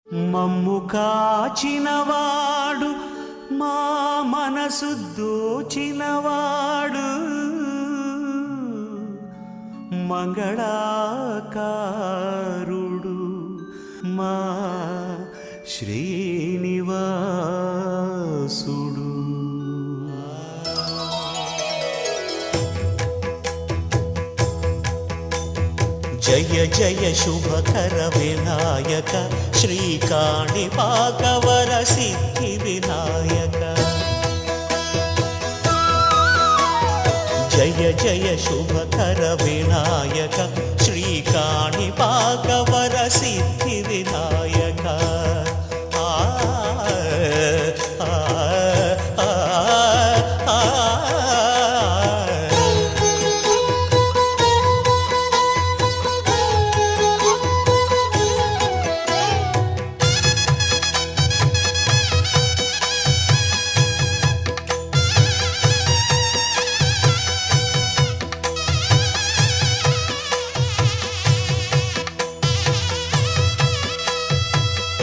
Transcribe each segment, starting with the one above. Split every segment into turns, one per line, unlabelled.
మమ్ము కాచినవాడు మా మనసు దోచినవాడు మంగళాకారుడు మా శ్రీనివాసుడు. జయ జయ శుభకర వినాయక శ్రీకాణిపాకవర సిద్ధి వినాయక. జయ జయ శుభకర వినాయక శ్రీకాణిపాకవర సిద్ధి వినాయక.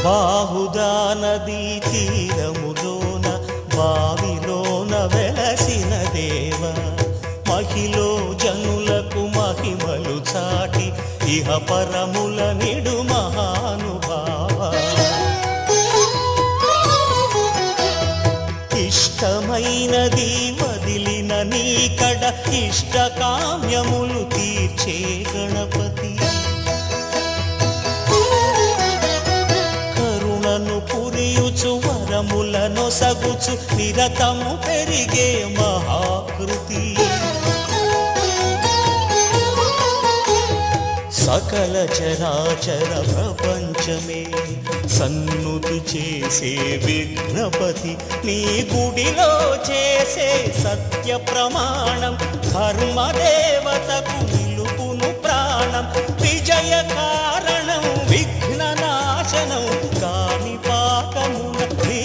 బాహుదా నదీ తీరములోన బావిలోన వెలసిన దేవ, మహిలో జనులకు మహిమలు చాటి ఇహ పరముల నిడు మహానుభావ. ఇష్టమైనది వదిలిన నీకడ ఇష్ట కామ్యములు తీర్చే గణపతి. పురియుచు వరములను సగుచు నిరతము పెరిగే మహాకృతి. సకల చరాచర ప్రపంచమే సన్నుతి చేసే విఘ్నపతి, నీ గుడిలో చేసే సత్య ప్రమాణం ధర్మదేవతకు నిలుపును ప్రాణం. విజయ కారణం విఘ్న నాశనం కాణిపాకమున నీ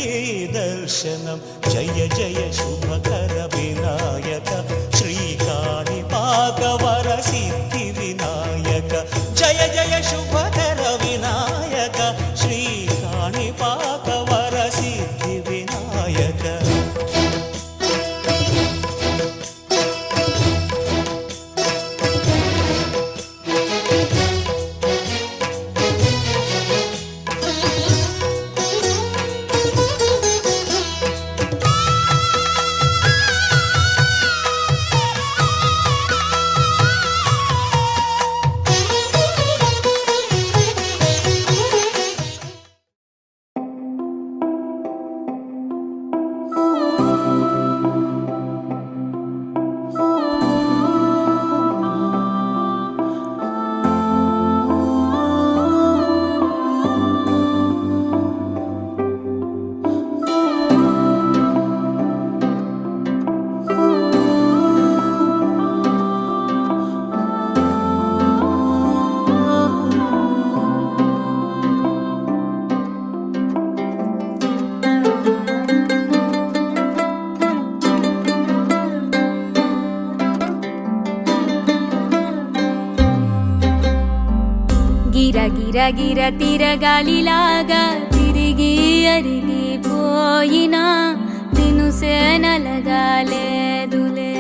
దర్శనం. జయ జయ శుభకర వినాయక శ్రీకాణిపాకవర సిద్ధి వినాయక. జయ జయ శుభకర వినాయక శ్రీకాణిపాకవర సిద్ధి వినాయక.
గిర గిర తిరగాలిలాగా తిరిగి అరిగిపోయినా తినుసే నలగాలేదులే.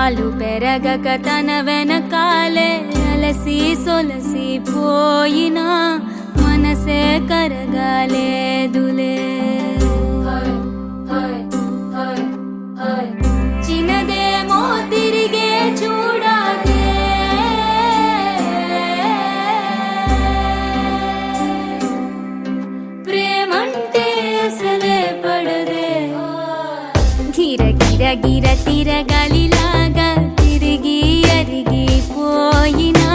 ఆలు పెరగక తన వెనకాలే అలసి సొలసి పోయినా మనసే కరగాలేదులే. చిన్నదేమో తిరిగే చూడాలి, ప్రేమంటే అసలే పడదే. గిర గిర గిర తిరగాలిలాగా తిరిగి అరిగిపోయినా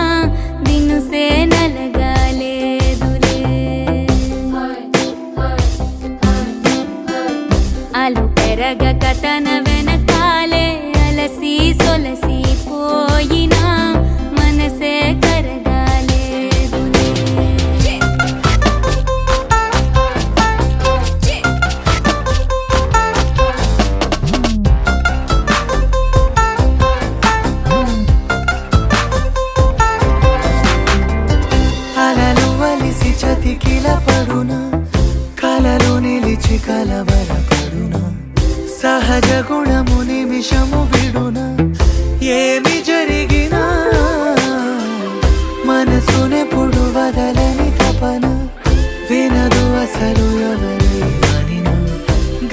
దినుసే నలగాలేదులే.
వెతికిల పడునా కలలో నిలిచి కలవరపడునా సహజ గుణము నిమిషము విడునా ఏమి జరిగినా మనసునెప్పుడు వదలని తపన వినదు అసలు ఎవరి అనినా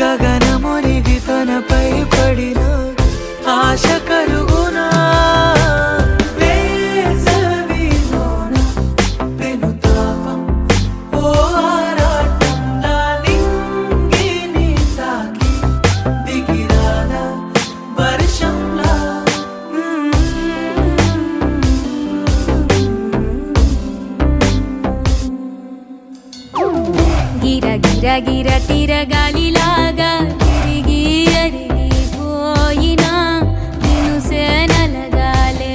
గగనమునిగి తనపై పడిన ఆశ కలుగునా వేసవిలోన పెనుతాపం ఓ ఆరాటం నా నింగిని తాకి దిగిరాదా వర్షంలా
గిర గిర గిర తిరగాలిలాగా తిరిగి అరిగిపోయినా నిన్ను సేనలగాలేదులే.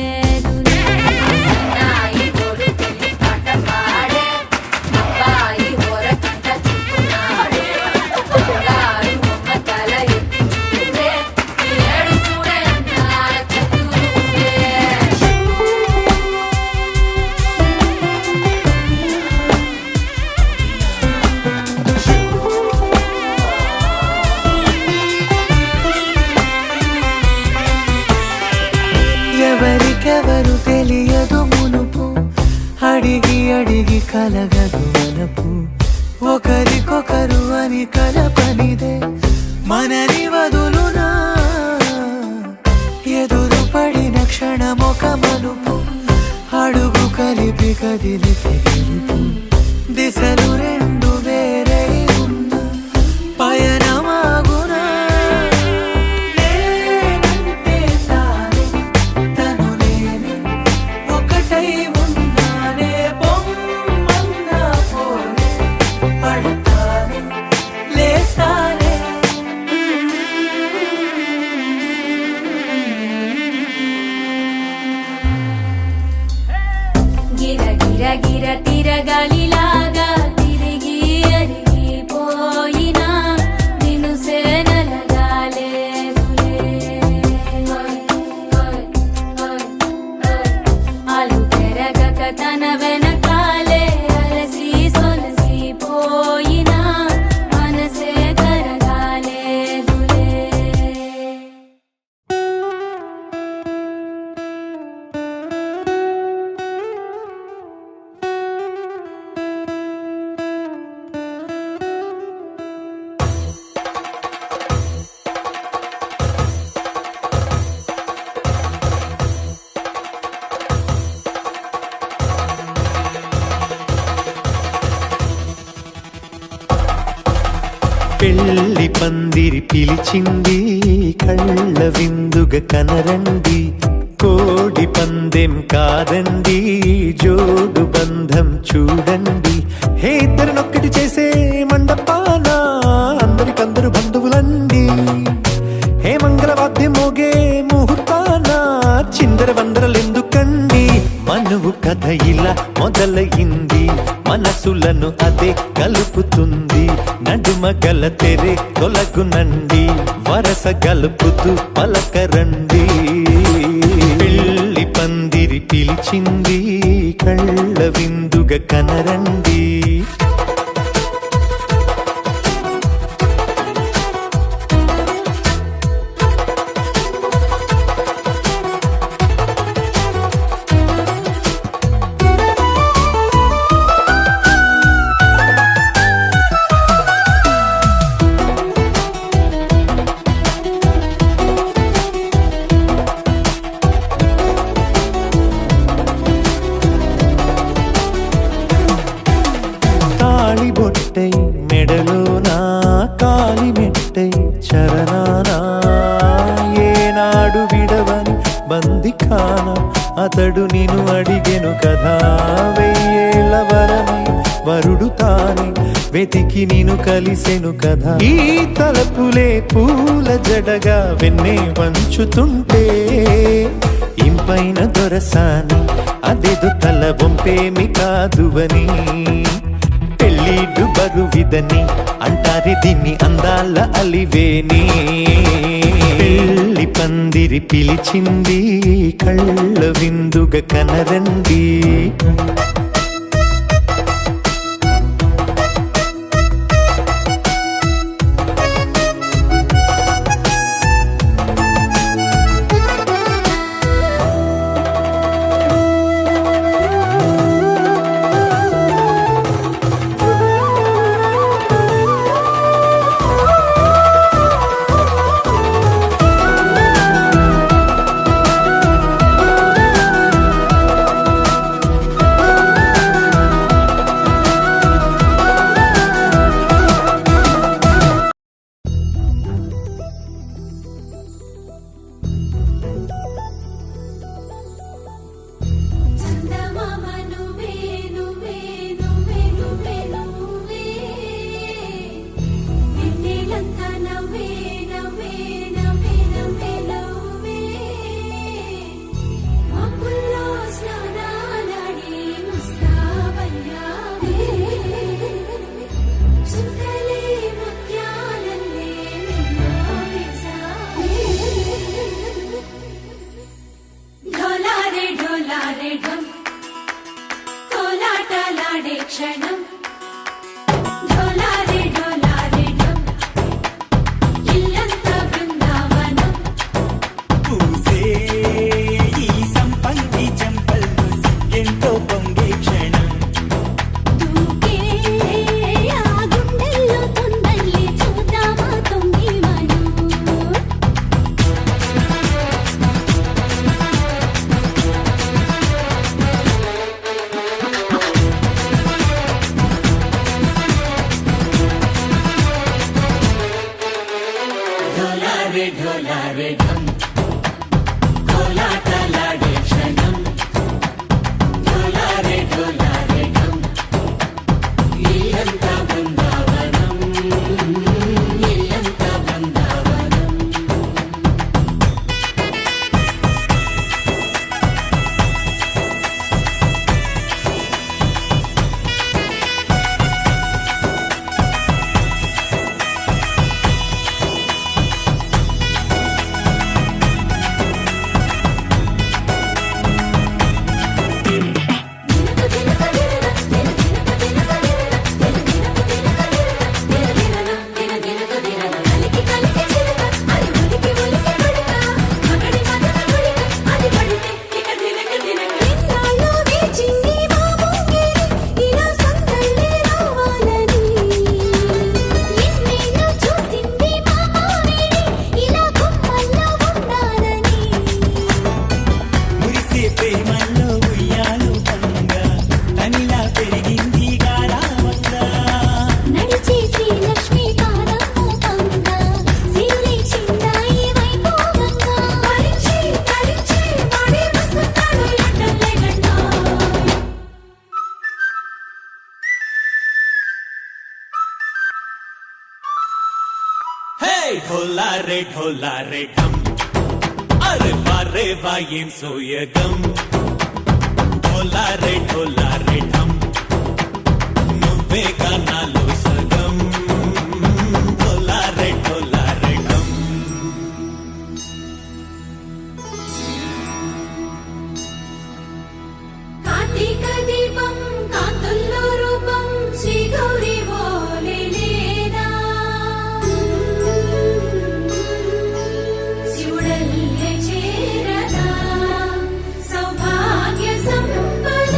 సన్నాయి కొడుకుని పాట పాడే, అబ్బాయి ఓరకంట చూస్తున్నాడే. బంగారు బొమ్మ తల ఎత్తి చూడే, ఈ ఏడు చూడే అందాల చుట్టూరే.
ఎవరికెవరు తెలియదు మునుపు అడిగి అడిగి కలగదు మనపు ఒకరికొకరు అని కలపనిదే మనని వదులునా ఎదురు పడిన క్షణమొక మలుపు అడుగు కలిపి కదిలితే గెలుపు దిశలు రెండు వేరై ఉన్న పయనమాగునా నేనంటే తానే తను నేనే ఒకటై ఉన్నానే బొమ్మన్నా పోనే పడతానే లేస్తానే
గిర గిర గిర తిరగాలిలాగా తిరిగి అరిగిపోయినా నిన్ను సేనలగాలేదులే. అలు పెరగక తన వెనకాలే అలసి సొలసిపోయినా మనసే కరగాలేదులే.
పెళ్లి పందిరి పిలిచింది కళ్ళ విందుగా కనరండి కోడి పందెం కాదండి జోడు బంధం చూడండి హే ఇద్దరినొక్కటి చేసే మండపాన అందరికందరు బంధువులండి హే మంగళవాద్యం మోగే ముహూర్తాన చిందర వందరలెందుకండి మనువు కథ ఇలా మొదలయింది మనసులను అదే కలుపుతుంది నడుమ గల తెరే తొలగునండి వరస గలుపుతూ పలకరండి పెళ్లి పందిరి పిలిచింది కళ్ళ విందుగా కనరండి బొట్టై మెడలోనా కాలి మెట్టై చరణానా ఏనాడు విడవని బందిఖానా అతడు నిన్ను అడిగెను కదా వెయ్యేళ్ళ వరమై వరుడు తానే వెతికి నిన్ను కలిసెను కదా ఈ తలపులే పూల జడగా వెన్నే వంచుతుంటే ఇంపైన దొరసాని అదేదో తల వంపేమి కాదువని పెళ్ళిడు బరువిదని అంటారే దీన్ని అందాల అలివేని పెళ్లి పందిరి పిలిచింది కళ్ళ విందుగా కనరండి
తాలాడే క్షణం ఢోలారే ఢోలారే ఢం ఇల్లంతా బృందావనం
పూసే ఈ సంపంగి చెంపల్లో సిగ్గెంతో పొంగే క్షణం
దూకే ఆ గుండెల్లో తొందల్లి చూద్దామా తొంగి మనం
ఢోలారే ఢోలారే ఢం కోలాటలాడే క్షణం ఢోలారే ఢోలారే ఢం ఇల్లంతా బృందావనం ఇల్లంతా బృందావనం మురిసే ప్రేమల్లో ఉయ్యాలు పంగా తనిలా పెరిగింది గారావంగా
నడిచేసి లక్ష్మీ పాదము పంగా సిరులే చిందాయి వైభోగంగా పరిచి పరిచి వాడి వస్తున్నాడు లడ్డల్లే గంట
హే ఢోలారే ఢోలారే ఢం అరే వారే వాయేం సోయగం ఢోలారే ఢోలారే ఢం నువ్వే గానాలో సగం ఢోలారే ఢోలారే ఢం
కార్తీక దీపం కాంతుల్లో రూపం శ్రీ గౌరీ ఓలే లేదా శివుడల్లే చేరదా సౌభాగ్య సంపద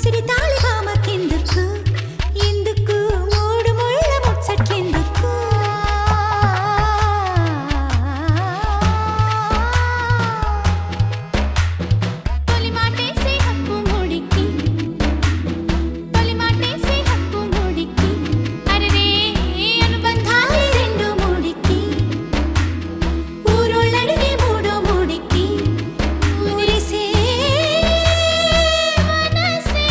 ముసిరి తాళి భామకెందుకు ఎందుకు మూడు ముళ్ళ ముచ్చట్లెందుకు తొలి మాటేసే హక్కు మూడికి తొలి మాటేసే హక్కు మూడికి అరెరే అనుబంధాలే రెండు మూడికి ఊరోళ్ళడిగే మూడో మూడికి మురిసే మనసే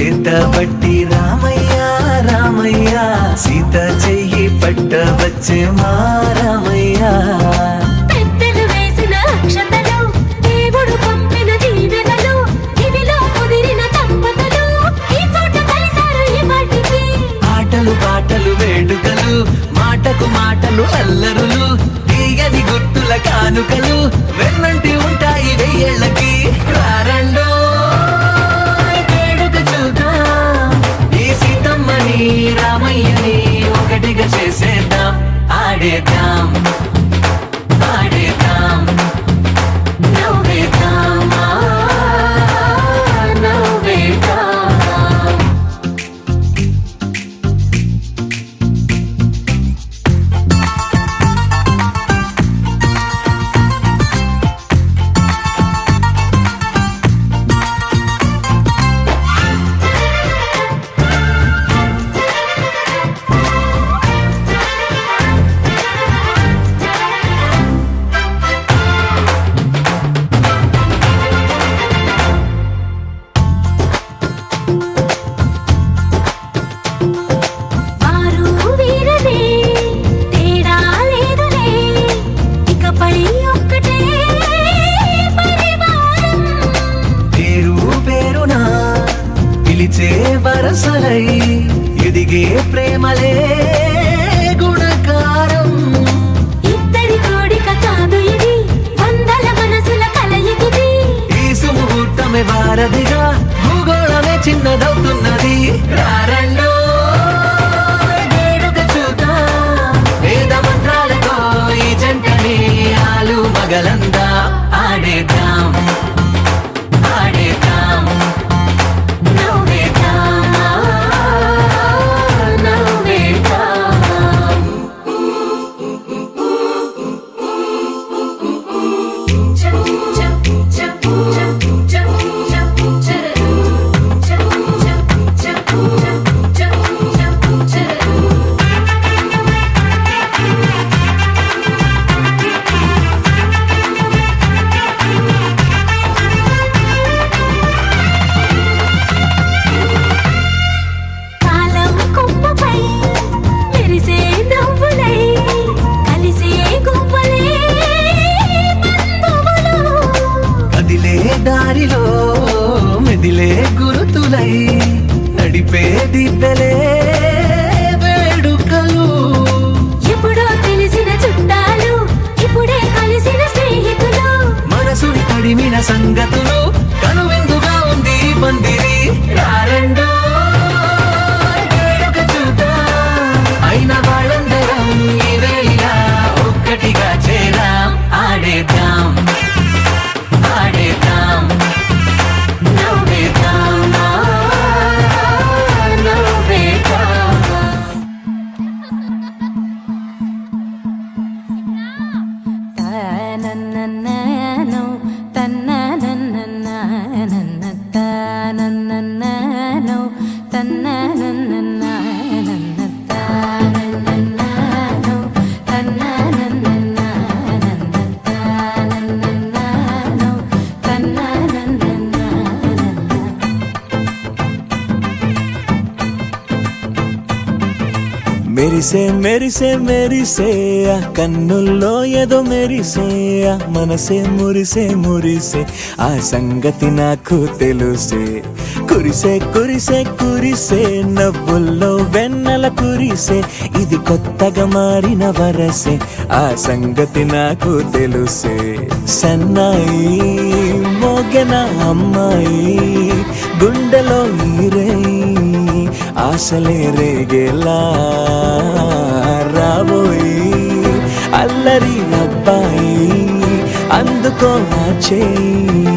చేత బట్టి రామయ్య రామయ్య సీత చెయ్యి పట్ట వచ్చే మా రామయ్య
పెద్దలు వేసిన అక్షతలు దేవుడు పంపిన దీవెనలు ఇవిలో కుదిరిన దంపతులు ఈ చోట కలిసారు ఈ వాటికి
ఆటలు పాటలు వేడుకలు మాటకు మాటలు అల్లరులు తీయని గుర్తుల కానుకలు వెన్నంటి ఉంటాయి వెయ్యేళ్ళకి రారండో వేడుక చూద్దాం ఈ సీతమ్మని రామయ్యని ఒకటిగా చేసేద్దాం ఆడేద్దాం ఆడేద్దాం నవ్వేద్దాం నవ్వేద్దాం
వారు వీరనే తేడా లేదులే ఇకపై ఒక్కటే పరివారం
పేరు పేరునా పిలిచే వరసలై ఎదిగే ప్రేమలే గుణకారం
ఇద్దరి కోడిక కాదు ఇది వందల మనసుల కలయికిది
ఈ సుముహూర్తమే వారధిగా భూగోళమే చిన్నదవుతున్నది రారండో వేడుక చూద్దాం వేద మంత్రాలతో ఈ జంటని ఆలు మగలందా ఆడేద్దాం ఆడేద్దాం నవ్వేద్దాం నవ్వేద్దాం కాలం కొమ్మపై మెరిసే నవ్వులై కలిసే గువ్వలే బంధువులు కదిలే దారిలో మెదిలే గురుతులై నడిపే దివ్యలే వేడుకలు
ఎప్పుడో తెలిసిన చుట్టాలు ఇప్పుడే కలిసిన స్నేహితులు
మనసుని తడిమిన సంగతులు కనువిందుగా ఉంది ఈ పందిరి రారండో వేడుక చూద్దాం అయిన వాళ్ళందరం ఈ వేళ ఒక్కటిగా చేరాం ఆడేద్దాం ఆడేద్దాం నవ్వేద్దాం నవ్వేద్దాం
తనననననో తన్నననననన తనననననో తన్నననననన తనననననో తన్నననననన తనననననో తన్నననననన
మెరిసే మెరిసే మెరిసే ఆ కన్నుల్లో ఏదో మెరిసే ఆ మనసే మురిసే మురిసే ఆ సంగతి నాకు తెలుసే కురిసే కురిసే కురిసే నవ్వుల్లో వెన్నెల కురిసే ఇది కొత్తగా మారిన వరసే ఆ సంగతి నాకు తెలుసే సన్నాయి మోగెన అమ్మాయి గుండెలో ఈరేయి ఆశలే రేగేలా రాబోయి అల్లరి అబ్బాయి అందుకో నా చేయి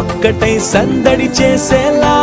ఒక్కటై సందడి చేసేలా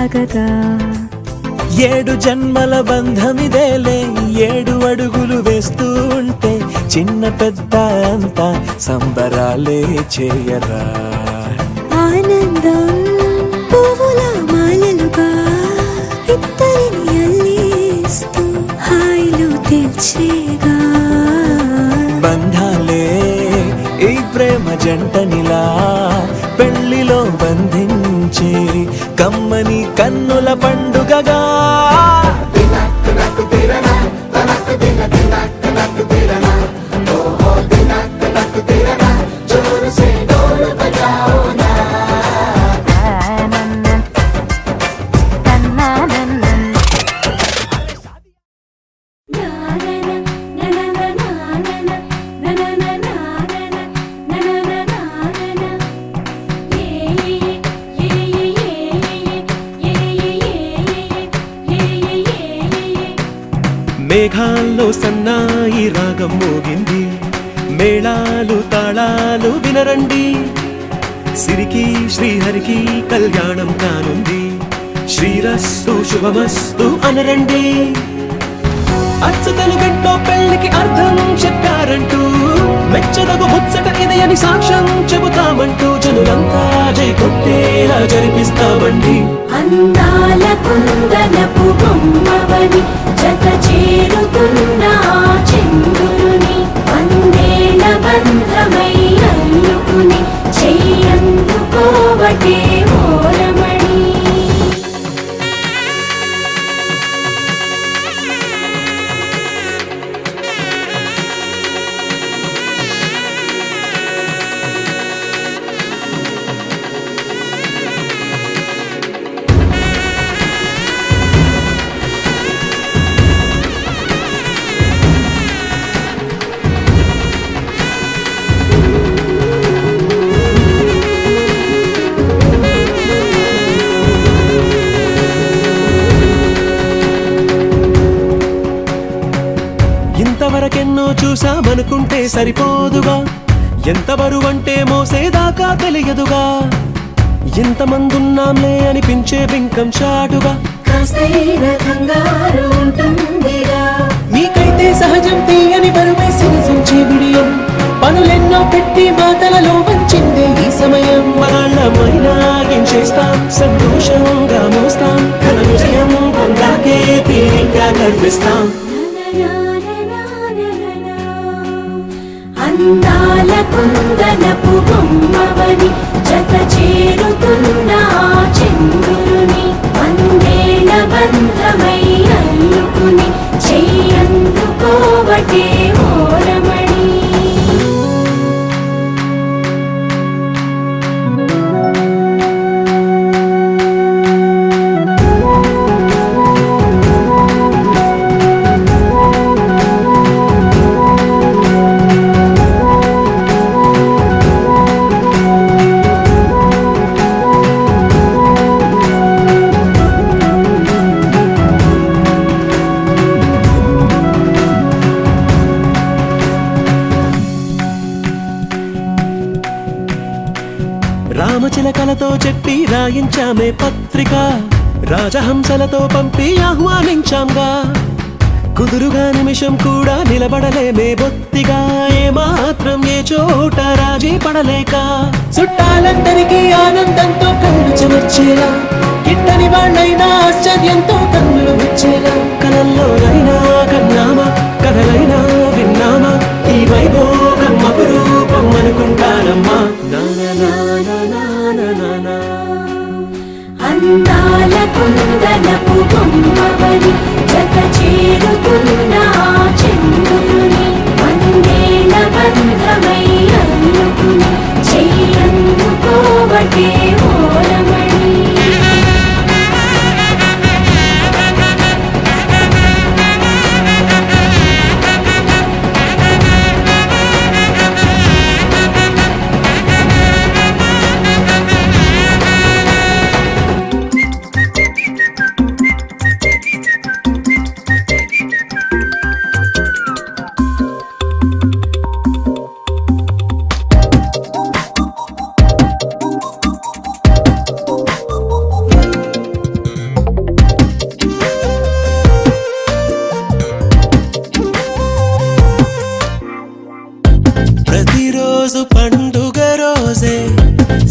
సాగగా
7 జన్మల బంధమిదేలే 7 అడుగులు వేస్తూ ఉంటే చిన్న పెద్ద అంతా సంబరాలే చేయరా
ఆనందం పువ్వుల మాలలుగా ఇద్దరిని అల్లేస్తూ హాయిలు తెల్చేగా
బంధాలే ఈ ప్రేమ జంటనిలా పెళ్లిలో బంధించి కమ్మని కన్నుల పండుగగా
మేఘాల్లో సన్నాయి రాగం మోగింది మేళాలు తాళాలు వినరండి సిరికి శ్రీహరికి కళ్యాణం కానుంది శ్రీరస్తు శుభమస్తు అనరండి అచ్చతలు గంటో పెళ్లికి అర్థం చెప్పారంటూ మెచ్చదగు ముచ్చట ఇది అని సాక్ష్యం చెబుతామంటూ జనులంతా జై కొట్టేలా జరిపిస్తామండి
అందాల కుందనపు బొమ్మవని జత చేరుతున్న చంద్రుని వందేల బంధమై అల్లుకుని చెయ్యందుకోవటే ఓరమణి
ఇంతవరకెన్నో చూసామనుకుంటే సరిపోదుగా ఎంత బరువంటే మోసేదాకా తెలియదుగా ఇంతమందున్నాంలే అనిపించే బింకం చాటుగా
కాస్తైన కంగారు ఉంటుందిగా
మీకైతే సహజం తీయని బరువై సినిసించే బిడియం పనులెన్నో పెట్టి మాటలలో వంచిందే ఈ సమయం వాళ్ళమైనా ఏం చేస్తాం సంతోషంగా మోస్తాం ఘన విజయం పొందాకే తీరిగ్గా కనిపిస్తాం
అందాల కుందనపు బొమ్మవని జత చేరుతున్న చంద్రుని వందేల బంధమై అల్లుకుని చెయ్యందుకోవటే ఓరమణి
రామచిలకలతో చెప్పి రాయించామే పత్రిక రాజహంసలతో పంపి ఆహ్వానించాంగా కుదురుగా నిమిషం కూడా నిలబడలేమే బొత్తిగా ఏమాత్రం ఏ చోట రాజీ పడలేక చుట్టాలందరికీ ఆనందంతో కళ్ళు చెమర్చేలా గిట్టని వాళ్ళైనా ఆశ్చర్యంతో కన్నులు వచ్చేలా కలల్లోనైనా కన్నామా కథలైనా విన్నామా ఈ వైభోగం అపురూపం అనుకుంటానమ్మా
అందాల కుందనపు బొమ్మవని జత చేరుతున్న చంద్రుని వందేల బంధమై అల్లుకుని చెయ్యందుకోవటే ఓరమణి
ప్రతిరోజు పండుగ రోజే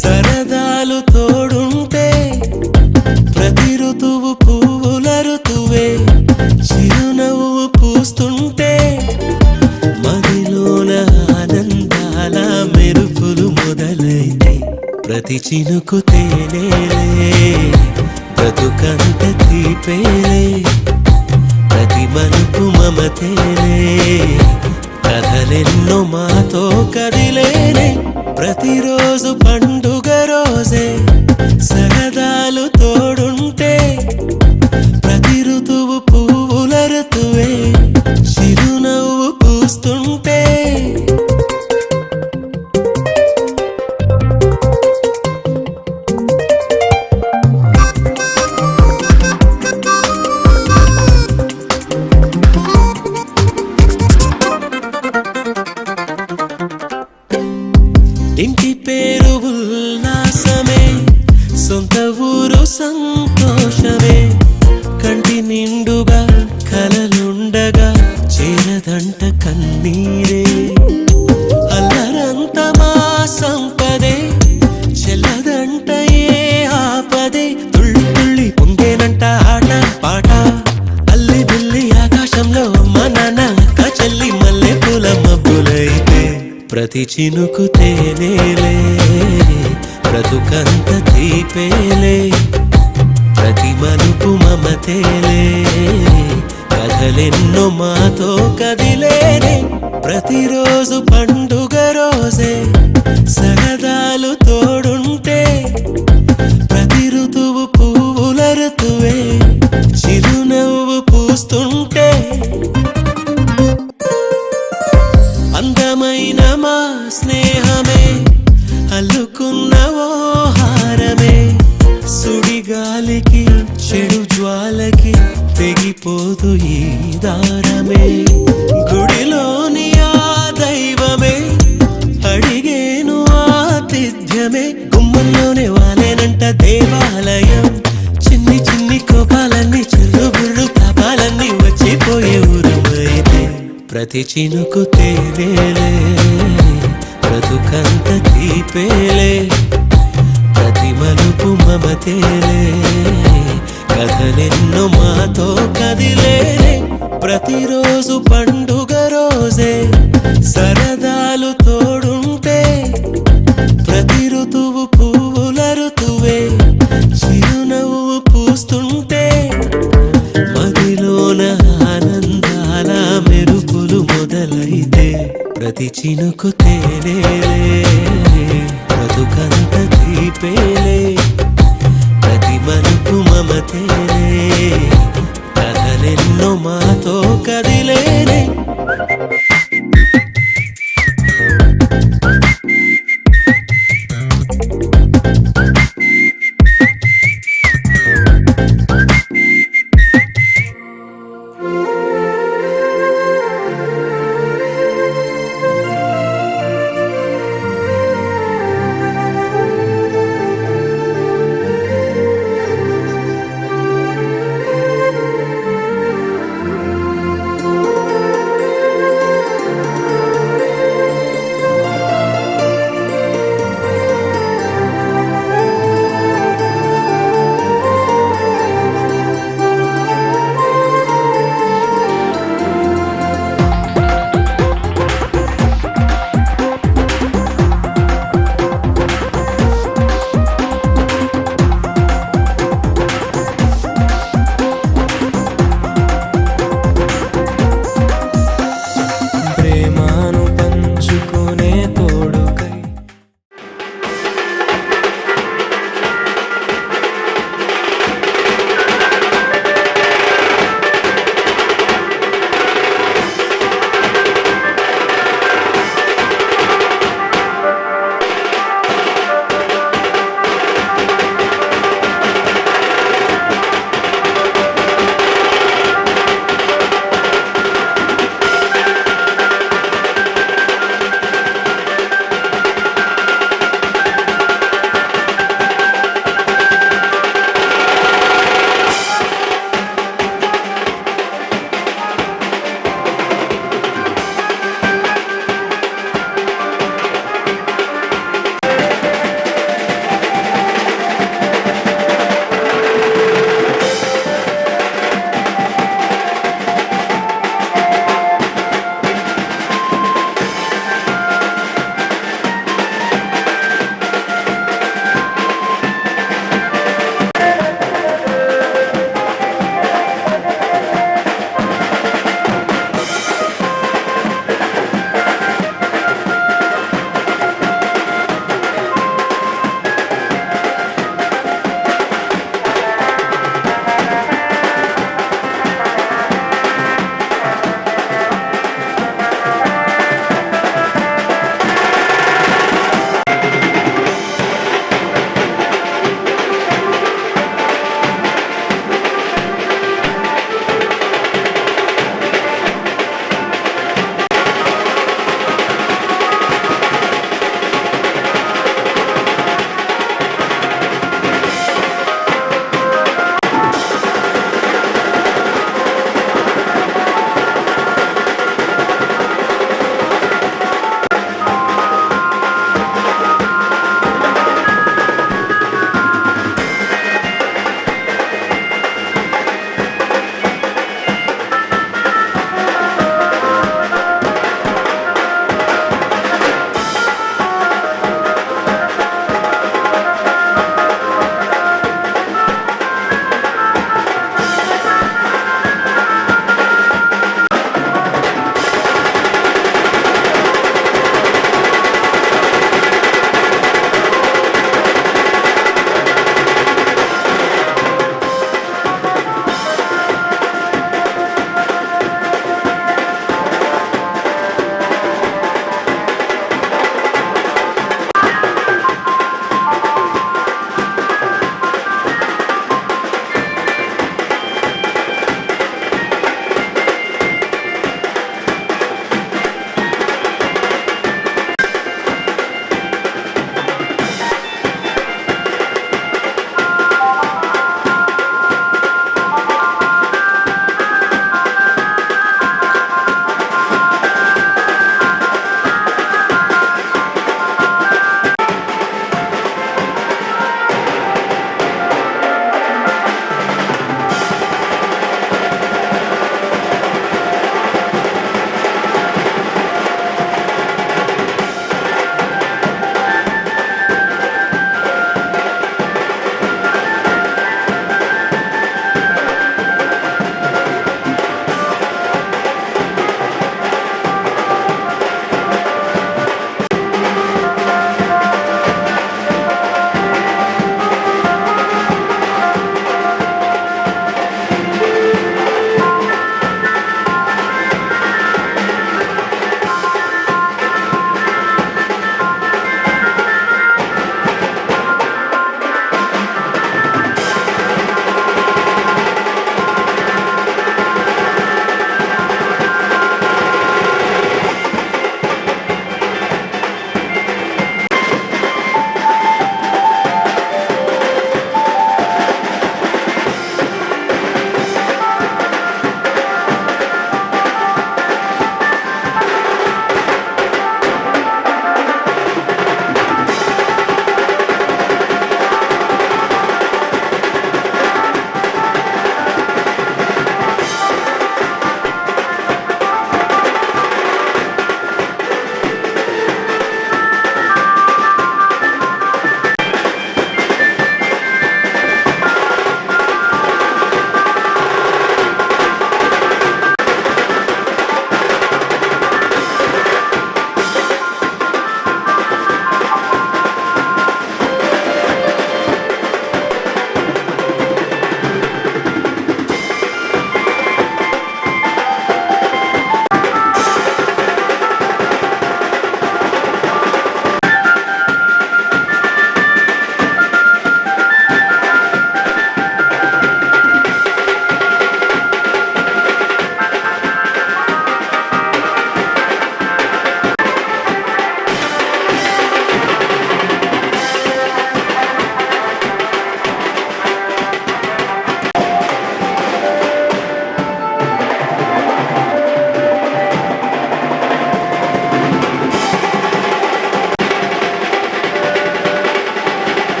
సరదాలు తోడుంటే ప్రతి ఋతువు పువ్వుల ఋతువే చిరునవ్వు పూస్తుంటే మదిలోన ఆనందాల మెరుపులు మొదలైతే ప్రతి చినుకు తేనేలే బ్రతుకంత తీపేలే ప్రతి మలుపు మమతేలే కథలెన్నో మాతో కదిలేనే ప్రతిరోజు పండుగ రోజే సరదాలు తోడుంటే ప్రతి ఋతువు పువ్వుల ఋతువే చిరునవ్వు పూస్తుంటే ఇంటి పేరు ఉల్లాసమే సొంత ఊరు సంతోషమే కంటి నిండుగా కలలుండగా చేరదంట కన్నీరే అల్లరంత మా సంపదే చెల్లదంట ఏ ఆపదే తుళ్ళి తుళ్ళి పొంగేనంట ఆట పాట అల్లి బిల్లి ఆకాశంలో అమ్మ నాన్న అక్క చెల్లి మల్లె పూల మబ్బులైతే ప్రతి చినుకు తేనేలే బ్రతుకంత తీపేలే ప్రతి మలుపు మమతేలే కథలెన్నో మాతో కదిలేనే ప్రతిరోజు పండుగ రోజే సరదాలు తోడుంటే ప్రతి ఋతువు పువ్వుల ఋతువే చిరునవ్వు పూస్తుంటే అందమైన మా స్నేహమే అల్లుకున్న ఓ హారమే సుడిగాలికి చెడు జ్వాలకి తెగిపోదు ఈ దారమే గుడిలోని ఆ దైవమే అడిగేను ఆతిథ్యమే గుమ్మంలోనే వాలేనంట దేవాలయం చిన్ని చిన్ని కోపాలన్నీ చెల్లు బుర్రు పాపాలన్నీ వచ్చిపోయే ఊరుమైతే ప్రతి చినుకు తేనేలే బ్రతుకంత తీపేలే ప్రతి మలుపు మమతేలే కథలెన్నో మాతో కదిలేనే ప్రతిరోజు పండుగ రోజే సరదాలు తోడుంటే ప్రతి ఋతువు పువ్వుల ఋతువే చిరునవ్వు పూస్తుంటే మదిలోన ఆనందాల మెరుపులు మొదలైతే ప్రతి చినుకు తేనేలే బ్రతుకంత తీపేలే ప్రతి మలుపు మమతేలే కథలెన్నో మాతో కదిలేనే